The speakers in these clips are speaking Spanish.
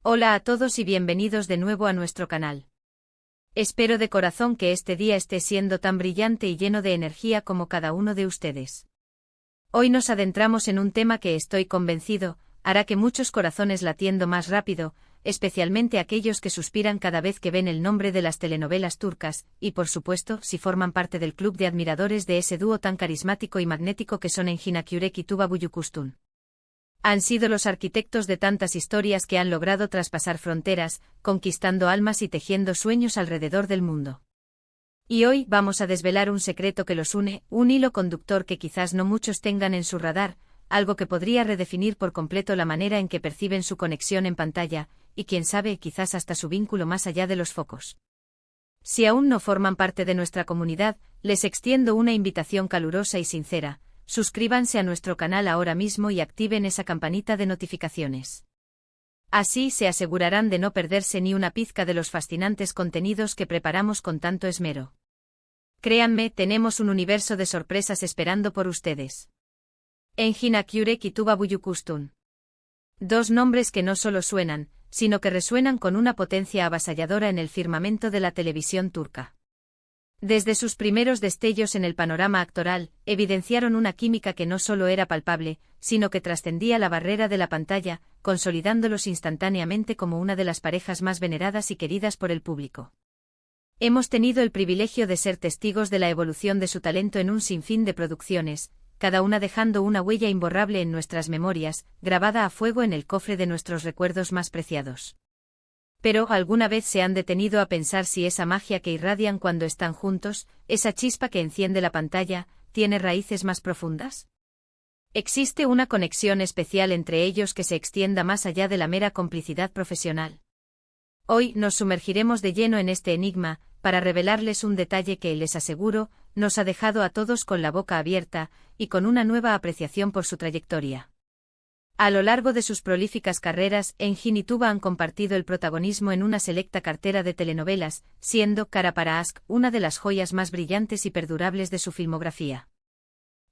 Hola a todos y bienvenidos de nuevo a nuestro canal. Espero de corazón que este día esté siendo tan brillante y lleno de energía como cada uno de ustedes. Hoy nos adentramos en un tema que estoy convencido, hará que muchos corazones latiendo más rápido, especialmente aquellos que suspiran cada vez que ven el nombre de las telenovelas turcas, y por supuesto, si forman parte del club de admiradores de ese dúo tan carismático y magnético que son Engin Akyurek y Tuba Büyüküstün. Han sido los arquitectos de tantas historias que han logrado traspasar fronteras, conquistando almas y tejiendo sueños alrededor del mundo. Y hoy vamos a desvelar un secreto que los une, un hilo conductor que quizás no muchos tengan en su radar, algo que podría redefinir por completo la manera en que perciben su conexión en pantalla, y quién sabe, quizás hasta su vínculo más allá de los focos. Si aún no forman parte de nuestra comunidad, les extiendo una invitación calurosa y sincera. Suscríbanse a nuestro canal ahora mismo y activen esa campanita de notificaciones. Así se asegurarán de no perderse ni una pizca de los fascinantes contenidos que preparamos con tanto esmero. Créanme, tenemos un universo de sorpresas esperando por ustedes. Engin Akyurek y Tuba Büyüküstün. Dos nombres que no solo suenan, sino que resuenan con una potencia avasalladora en el firmamento de la televisión turca. Desde sus primeros destellos en el panorama actoral, evidenciaron una química que no solo era palpable, sino que trascendía la barrera de la pantalla, consolidándolos instantáneamente como una de las parejas más veneradas y queridas por el público. Hemos tenido el privilegio de ser testigos de la evolución de su talento en un sinfín de producciones, cada una dejando una huella imborrable en nuestras memorias, grabada a fuego en el cofre de nuestros recuerdos más preciados. Pero, ¿alguna vez se han detenido a pensar si esa magia que irradian cuando están juntos, esa chispa que enciende la pantalla, tiene raíces más profundas? ¿Existe una conexión especial entre ellos que se extienda más allá de la mera complicidad profesional? Hoy nos sumergiremos de lleno en este enigma, para revelarles un detalle que, les aseguro, nos ha dejado a todos con la boca abierta, y con una nueva apreciación por su trayectoria. A lo largo de sus prolíficas carreras, Engin y Tuba han compartido el protagonismo en una selecta cartera de telenovelas, siendo Kara para Aşk una de las joyas más brillantes y perdurables de su filmografía.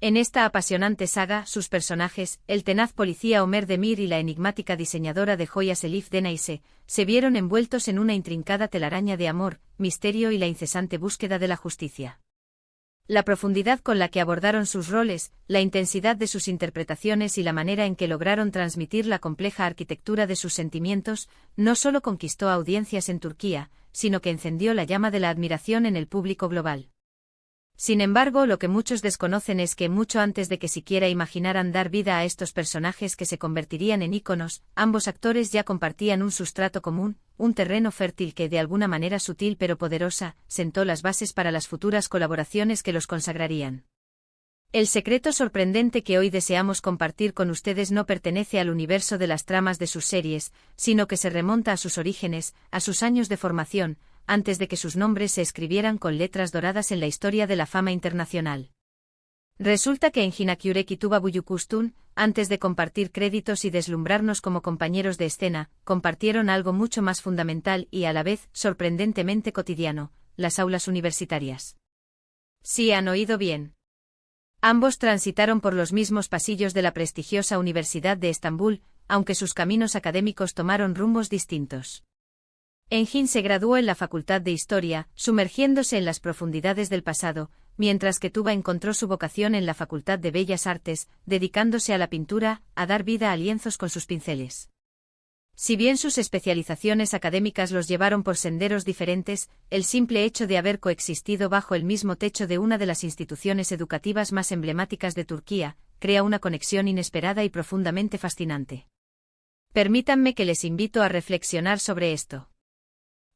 En esta apasionante saga, sus personajes, el tenaz policía Ömer Demir y la enigmática diseñadora de joyas Elif Denayse, se vieron envueltos en una intrincada telaraña de amor, misterio y la incesante búsqueda de la justicia. La profundidad con la que abordaron sus roles, la intensidad de sus interpretaciones y la manera en que lograron transmitir la compleja arquitectura de sus sentimientos, no solo conquistó audiencias en Turquía, sino que encendió la llama de la admiración en el público global. Sin embargo, lo que muchos desconocen es que mucho antes de que siquiera imaginaran dar vida a estos personajes que se convertirían en íconos, ambos actores ya compartían un sustrato común, un terreno fértil que de alguna manera sutil pero poderosa, sentó las bases para las futuras colaboraciones que los consagrarían. El secreto sorprendente que hoy deseamos compartir con ustedes no pertenece al universo de las tramas de sus series, sino que se remonta a sus orígenes, a sus años de formación, antes de que sus nombres se escribieran con letras doradas en la historia de la fama internacional. Resulta que Engin Akyurek y Tuba Büyüküstün, antes de compartir créditos y deslumbrarnos como compañeros de escena, compartieron algo mucho más fundamental y a la vez sorprendentemente cotidiano: las aulas universitarias. Sí, han oído bien. Ambos transitaron por los mismos pasillos de la prestigiosa Universidad de Estambul, aunque sus caminos académicos tomaron rumbos distintos. Engin se graduó en la Facultad de Historia, sumergiéndose en las profundidades del pasado, mientras que Tuba encontró su vocación en la Facultad de Bellas Artes, dedicándose a la pintura, a dar vida a lienzos con sus pinceles. Si bien sus especializaciones académicas los llevaron por senderos diferentes, el simple hecho de haber coexistido bajo el mismo techo de una de las instituciones educativas más emblemáticas de Turquía, crea una conexión inesperada y profundamente fascinante. Permítanme que les invito a reflexionar sobre esto.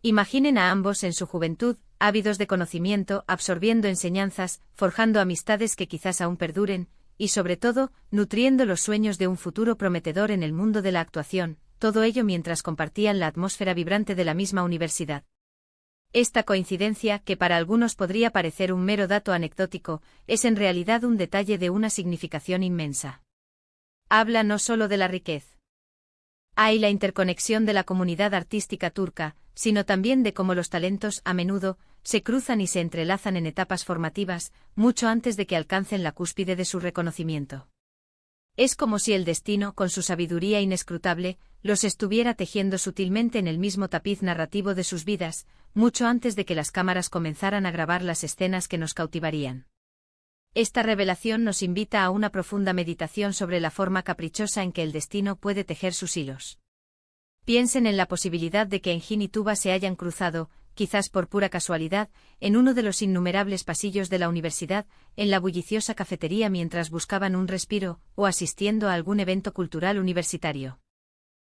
Imaginen a ambos en su juventud, ávidos de conocimiento, absorbiendo enseñanzas, forjando amistades que quizás aún perduren, y sobre todo, nutriendo los sueños de un futuro prometedor en el mundo de la actuación, todo ello mientras compartían la atmósfera vibrante de la misma universidad. Esta coincidencia, que para algunos podría parecer un mero dato anecdótico, es en realidad un detalle de una significación inmensa. Habla no solo de la riqueza y la interconexión de la comunidad artística turca, sino también de cómo los talentos, a menudo, se cruzan y se entrelazan en etapas formativas, mucho antes de que alcancen la cúspide de su reconocimiento. Es como si el destino, con su sabiduría inescrutable, los estuviera tejiendo sutilmente en el mismo tapiz narrativo de sus vidas, mucho antes de que las cámaras comenzaran a grabar las escenas que nos cautivarían. Esta revelación nos invita a una profunda meditación sobre la forma caprichosa en que el destino puede tejer sus hilos. Piensen en la posibilidad de que Engin y Tuba se hayan cruzado, quizás por pura casualidad, en uno de los innumerables pasillos de la universidad, en la bulliciosa cafetería mientras buscaban un respiro, o asistiendo a algún evento cultural universitario.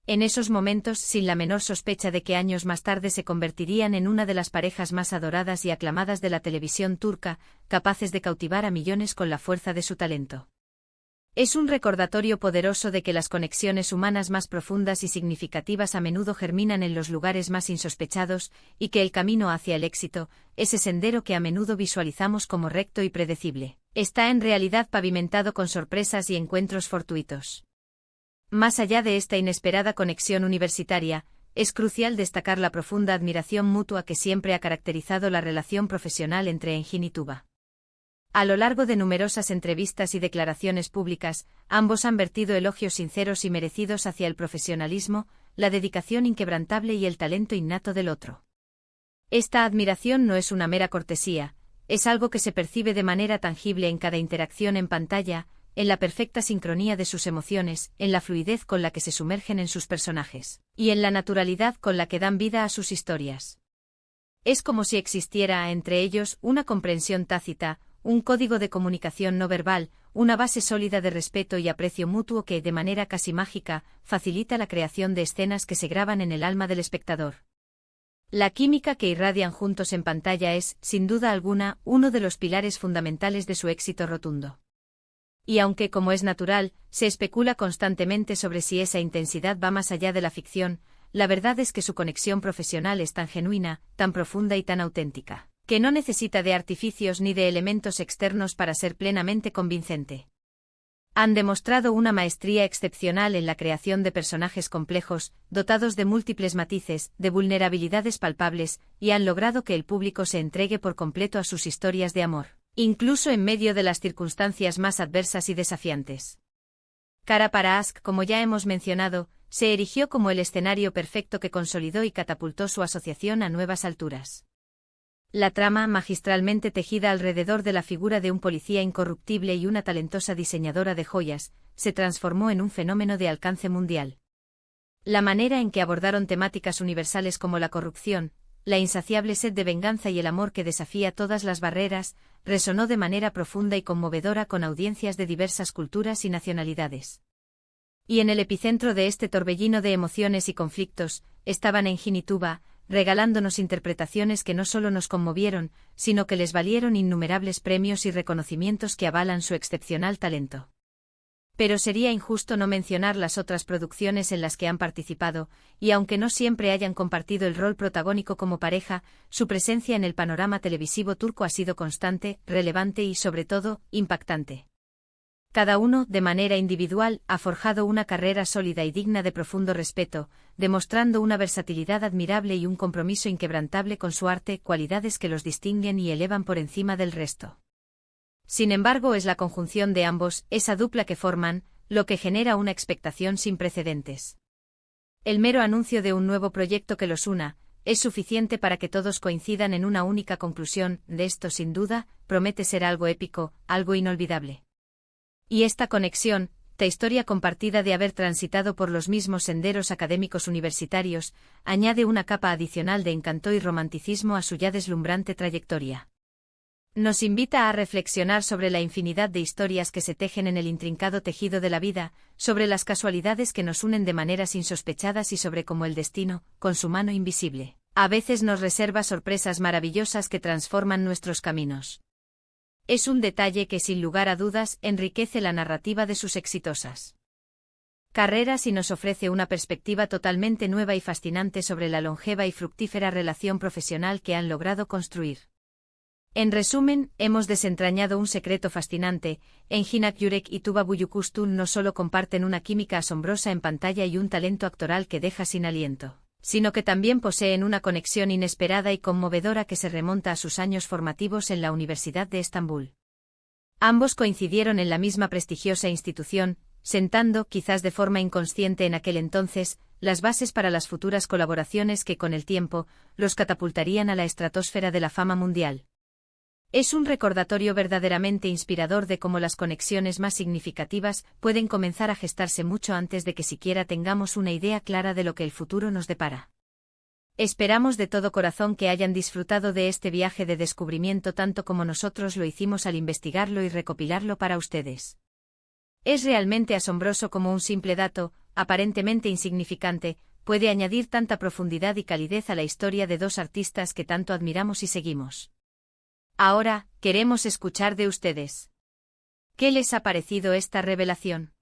En esos momentos, sin la menor sospecha de que años más tarde se convertirían en una de las parejas más adoradas y aclamadas de la televisión turca, capaces de cautivar a millones con la fuerza de su talento. Es un recordatorio poderoso de que las conexiones humanas más profundas y significativas a menudo germinan en los lugares más insospechados, y que el camino hacia el éxito, ese sendero que a menudo visualizamos como recto y predecible, está en realidad pavimentado con sorpresas y encuentros fortuitos. Más allá de esta inesperada conexión universitaria, es crucial destacar la profunda admiración mutua que siempre ha caracterizado la relación profesional entre Engin y Tuba. A lo largo de numerosas entrevistas y declaraciones públicas, ambos han vertido elogios sinceros y merecidos hacia el profesionalismo, la dedicación inquebrantable y el talento innato del otro. Esta admiración no es una mera cortesía, es algo que se percibe de manera tangible en cada interacción en pantalla, en la perfecta sincronía de sus emociones, en la fluidez con la que se sumergen en sus personajes, y en la naturalidad con la que dan vida a sus historias. Es como si existiera entre ellos una comprensión tácita, un código de comunicación no verbal, una base sólida de respeto y aprecio mutuo que, de manera casi mágica, facilita la creación de escenas que se graban en el alma del espectador. La química que irradian juntos en pantalla es, sin duda alguna, uno de los pilares fundamentales de su éxito rotundo. Y aunque, como es natural, se especula constantemente sobre si esa intensidad va más allá de la ficción, la verdad es que su conexión profesional es tan genuina, tan profunda y tan auténtica, que no necesita de artificios ni de elementos externos para ser plenamente convincente. Han demostrado una maestría excepcional en la creación de personajes complejos, dotados de múltiples matices, de vulnerabilidades palpables, y han logrado que el público se entregue por completo a sus historias de amor, incluso en medio de las circunstancias más adversas y desafiantes. Kara para Ask, como ya hemos mencionado, se erigió como el escenario perfecto que consolidó y catapultó su asociación a nuevas alturas. La trama, magistralmente tejida alrededor de la figura de un policía incorruptible y una talentosa diseñadora de joyas, se transformó en un fenómeno de alcance mundial. La manera en que abordaron temáticas universales como la corrupción, la insaciable sed de venganza y el amor que desafía todas las barreras, resonó de manera profunda y conmovedora con audiencias de diversas culturas y nacionalidades. Y en el epicentro de este torbellino de emociones y conflictos, estaban Engin y Tuba, regalándonos interpretaciones que no solo nos conmovieron, sino que les valieron innumerables premios y reconocimientos que avalan su excepcional talento. Pero sería injusto no mencionar las otras producciones en las que han participado, y aunque no siempre hayan compartido el rol protagónico como pareja, su presencia en el panorama televisivo turco ha sido constante, relevante y, sobre todo, impactante. Cada uno, de manera individual, ha forjado una carrera sólida y digna de profundo respeto, demostrando una versatilidad admirable y un compromiso inquebrantable con su arte, cualidades que los distinguen y elevan por encima del resto. Sin embargo, es la conjunción de ambos, esa dupla que forman, lo que genera una expectación sin precedentes. El mero anuncio de un nuevo proyecto que los una, es suficiente para que todos coincidan en una única conclusión: de esto, sin duda, promete ser algo épico, algo inolvidable. Y esta conexión, esta historia compartida de haber transitado por los mismos senderos académicos universitarios, añade una capa adicional de encanto y romanticismo a su ya deslumbrante trayectoria. Nos invita a reflexionar sobre la infinidad de historias que se tejen en el intrincado tejido de la vida, sobre las casualidades que nos unen de maneras insospechadas y sobre cómo el destino, con su mano invisible, a veces nos reserva sorpresas maravillosas que transforman nuestros caminos. Es un detalle que, sin lugar a dudas, enriquece la narrativa de sus exitosas carreras y nos ofrece una perspectiva totalmente nueva y fascinante sobre la longeva y fructífera relación profesional que han logrado construir. En resumen, hemos desentrañado un secreto fascinante: Engin Akyurek y Tuba Büyüküstün no solo comparten una química asombrosa en pantalla y un talento actoral que deja sin aliento, sino que también poseen una conexión inesperada y conmovedora que se remonta a sus años formativos en la Universidad de Estambul. Ambos coincidieron en la misma prestigiosa institución, sentando, quizás de forma inconsciente en aquel entonces, las bases para las futuras colaboraciones que con el tiempo los catapultarían a la estratosfera de la fama mundial. Es un recordatorio verdaderamente inspirador de cómo las conexiones más significativas pueden comenzar a gestarse mucho antes de que siquiera tengamos una idea clara de lo que el futuro nos depara. Esperamos de todo corazón que hayan disfrutado de este viaje de descubrimiento tanto como nosotros lo hicimos al investigarlo y recopilarlo para ustedes. Es realmente asombroso cómo un simple dato, aparentemente insignificante, puede añadir tanta profundidad y calidez a la historia de dos artistas que tanto admiramos y seguimos. Ahora, queremos escuchar de ustedes. ¿Qué les ha parecido esta revelación?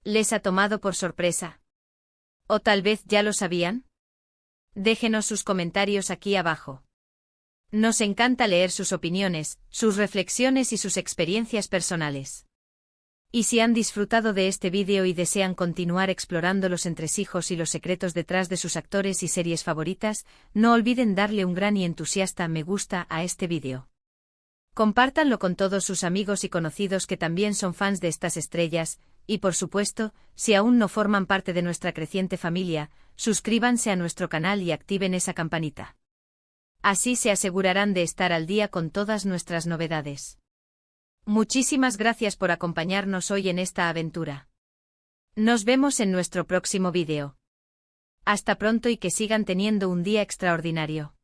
¿Les ha tomado por sorpresa? ¿O tal vez ya lo sabían? Déjenos sus comentarios aquí abajo. Nos encanta leer sus opiniones, sus reflexiones y sus experiencias personales. Y si han disfrutado de este vídeo y desean continuar explorando los entresijos y los secretos detrás de sus actores y series favoritas, no olviden darle un gran y entusiasta me gusta a este vídeo. Compártanlo con todos sus amigos y conocidos que también son fans de estas estrellas, y por supuesto, si aún no forman parte de nuestra creciente familia, suscríbanse a nuestro canal y activen esa campanita. Así se asegurarán de estar al día con todas nuestras novedades. Muchísimas gracias por acompañarnos hoy en esta aventura. Nos vemos en nuestro próximo vídeo. Hasta pronto y que sigan teniendo un día extraordinario.